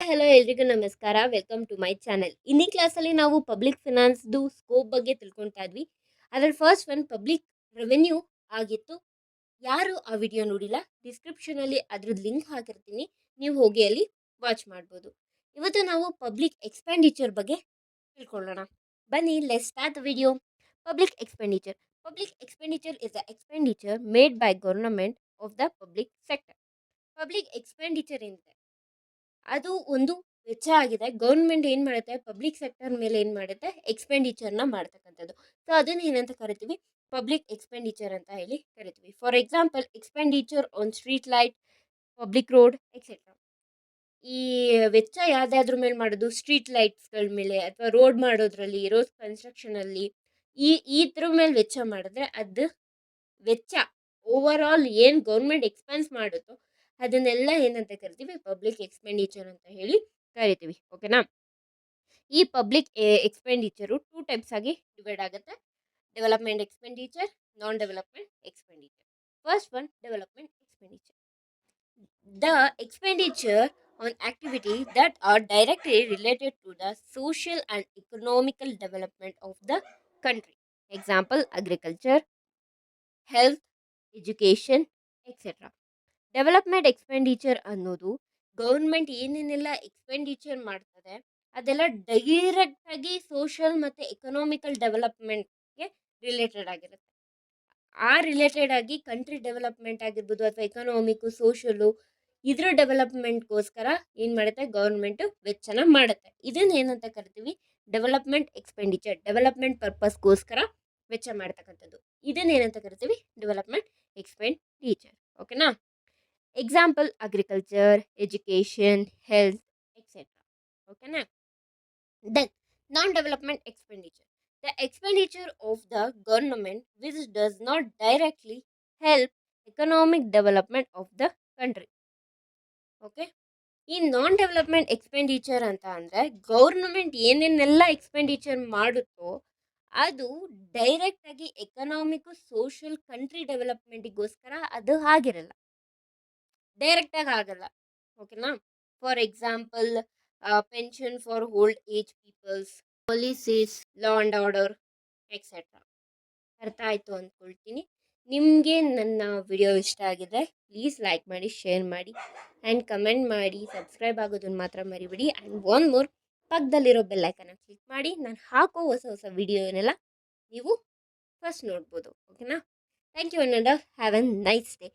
Hello ಎಲ್ರಿಗೂ ನಮಸ್ಕಾರ. Welcome to my channel. ಇನ್ನಿ ಕ್ಲಾಸಲ್ಲಿ ನಾವು ಪಬ್ಲಿಕ್ ಫಿನಾನ್ಸ್ದು ಸ್ಕೋಪ್ ಬಗ್ಗೆ ತಿಳ್ಕೊತಾ ಇದ್ವಿ. ಅದರಲ್ಲಿ ಫಸ್ಟ್ ಒನ್ ಪಬ್ಲಿಕ್ ರೆವೆನ್ಯೂ ಆಗಿತ್ತು. ಯಾರು ಆ ವಿಡಿಯೋ ನೋಡಿಲ್ಲ, ಡಿಸ್ಕ್ರಿಪ್ಷನಲ್ಲಿ ಅದ್ರದ್ದು ಲಿಂಕ್ ಹಾಕಿರ್ತೀನಿ, ನೀವು ಹೋಗಿ ಅಲ್ಲಿ ವಾಚ್ ಮಾಡ್ಬೋದು. ಇವತ್ತು ನಾವು ಪಬ್ಲಿಕ್ ಎಕ್ಸ್ಪೆಂಡಿಚರ್ ಬಗ್ಗೆ ತಿಳ್ಕೊಳ್ಳೋಣ. ಬನ್ನಿ, let's start the video. Public expenditure. Public expenditure is the expenditure made by government of the public sector. Public expenditure ಅದು ಒಂದು ವೆಚ್ಚ ಆಗಿದೆ. ಗೌರ್ಮೆಂಟ್ ಏನು ಮಾಡುತ್ತೆ, ಪಬ್ಲಿಕ್ ಸೆಕ್ಟರ್ ಮೇಲೆ ಏನು ಮಾಡುತ್ತೆ, ಎಕ್ಸ್ಪೆಂಡಿಚರ್ನ ಮಾಡ್ತಕ್ಕಂಥದ್ದು. ಸೊ ಅದನ್ನು ಏನಂತ ಕರಿತೀವಿ, ಪಬ್ಲಿಕ್ ಎಕ್ಸ್ಪೆಂಡಿಚರ್ ಅಂತ ಹೇಳಿ ಕರಿತೀವಿ. For example, expenditure on street light, public road etcetera. ಈ ವೆಚ್ಚ ಯಾವುದಾದ್ರ ಮೇಲೆ ಮಾಡೋದು, ಸ್ಟ್ರೀಟ್ ಲೈಟ್ಸ್ಗಳ ಮೇಲೆ ಅಥವಾ ರೋಡ್ ಮಾಡೋದ್ರಲ್ಲಿ, ರೋಡ್ ಕನ್ಸ್ಟ್ರಕ್ಷನಲ್ಲಿ ಈ ಮೇಲೆ ವೆಚ್ಚ ಮಾಡಿದ್ರೆ ಅದು ವೆಚ್ಚ ಓವರ್ ಆಲ್ ಏನು ಗೌರ್ಮೆಂಟ್ ಎಕ್ಸ್ಪೆನ್ಸ್ ಮಾಡುತ್ತೋ ಅದನ್ನೆಲ್ಲ ಏನಂತ ಕರಿತೀವಿ, ಪಬ್ಲಿಕ್ ಎಕ್ಸ್ಪೆಂಡಿಚರ್ ಅಂತ ಹೇಳಿ ಕರಿತೀವಿ. ಓಕೆನಾ. ಈ ಪಬ್ಲಿಕ್ ಎಕ್ಸ್ಪೆಂಡಿಚರು 2 ಟೈಪ್ಸ್ ಆಗಿ ಡಿವೈಡ್ ಆಗುತ್ತೆ. Development expenditure, non development expenditure. First one, development expenditure. The expenditure on activities that are directly related to the social and economical development of the country. Example, agriculture, health, education etcetera. Development expenditure ಅನ್ನೋದು government ಏನೇನೆಲ್ಲ expenditure ಮಾಡ್ತದೆ ಅದೆಲ್ಲ ಡೈರೆಕ್ಟಾಗಿ social ಮತ್ತು economical ಡೆವಲಪ್ಮೆಂಟ್ಗೆ related ಆಗಿರುತ್ತೆ. ಆ related ಆಗಿ country development ಆಗಿರ್ಬೋದು ಅಥವಾ ಎಕನಾಮಿಕ್ಕು, ಸೋಷಲು, ಇದ್ರ ಡೆವಲಪ್ಮೆಂಟ್ಗೋಸ್ಕರ ಏನು ಮಾಡುತ್ತೆ, ಗೌರ್ಮೆಂಟು ವೆಚ್ಚನ ಮಾಡುತ್ತೆ. ಇದನ್ನ ಏನಂತ ಕರಿತೀವಿ, ಡೆವಲಪ್ಮೆಂಟ್ ಎಕ್ಸ್ಪೆಂಡಿಚರ್. ಡೆವಲಪ್ಮೆಂಟ್ ಪರ್ಪಸ್ಗೋಸ್ಕರ ವೆಚ್ಚ ಮಾಡ್ತಕ್ಕಂಥದ್ದು. ಇದನ್ನ ಏನಂತ ಕರಿತೀವಿ, ಡೆವಲಪ್ಮೆಂಟ್ ಎಕ್ಸ್ಪೆಂಡಿಚರ್. ಓಕೆನಾ. Example, agriculture, education, health etcetera. ಓಕೆನಾ. Then non development expenditure. The expenditure of the government which does not directly help economic development of the country. Okay. ಈ ನಾನ್ ಡೆವಲಪ್ಮೆಂಟ್ ಎಕ್ಸ್ಪೆಂಡಿಚರ್ ಅಂತ ಅಂದರೆ ಗೌರ್ಮೆಂಟ್ ಏನೇನೆಲ್ಲ ಎಕ್ಸ್ಪೆಂಡಿಚರ್ ಮಾಡುತ್ತೋ ಅದು ಡೈರೆಕ್ಟಾಗಿ economic, social, country ಡೆವಲಪ್ಮೆಂಟಿಗೋಸ್ಕರ ಅದು ಆಗಿರಲ್ಲ, ಡೈರೆಕ್ಟಾಗಿ ಆಗಲ್ಲ. ಓಕೆನಾ. For example, pension for old age peoples, policies, law and order etcetera. ಅರ್ಥ ಆಯಿತು ಅಂದ್ಕೊಳ್ತೀನಿ. ನಿಮಗೆ ನನ್ನ ವಿಡಿಯೋ ಇಷ್ಟ ಆಗಿದೆ, ಪ್ಲೀಸ್ ಲೈಕ್ ಮಾಡಿ, ಶೇರ್ ಮಾಡಿ ಆ್ಯಂಡ್ ಕಮೆಂಟ್ ಮಾಡಿ. ಸಬ್ಸ್ಕ್ರೈಬ್ ಆಗೋದನ್ನು ಮಾತ್ರ ಮರಿಬೇಡಿ. ಆ್ಯಂಡ್ ಒನ್ ಮೋರ್, ಪಕ್ಕದಲ್ಲಿರೋ ಬೆಲ್ಲೈಕನ್ನ ಕ್ಲಿಕ್ ಮಾಡಿ ನಾನು ಹಾಕೋ ಹೊಸ ಹೊಸ ವಿಡಿಯೋನೆಲ್ಲ ನೀವು ಫಸ್ಟ್ ನೋಡ್ಬೋದು. ಓಕೆನಾ. ಥ್ಯಾಂಕ್ ಯು ಅನ್ನೋದ. Have A nice day.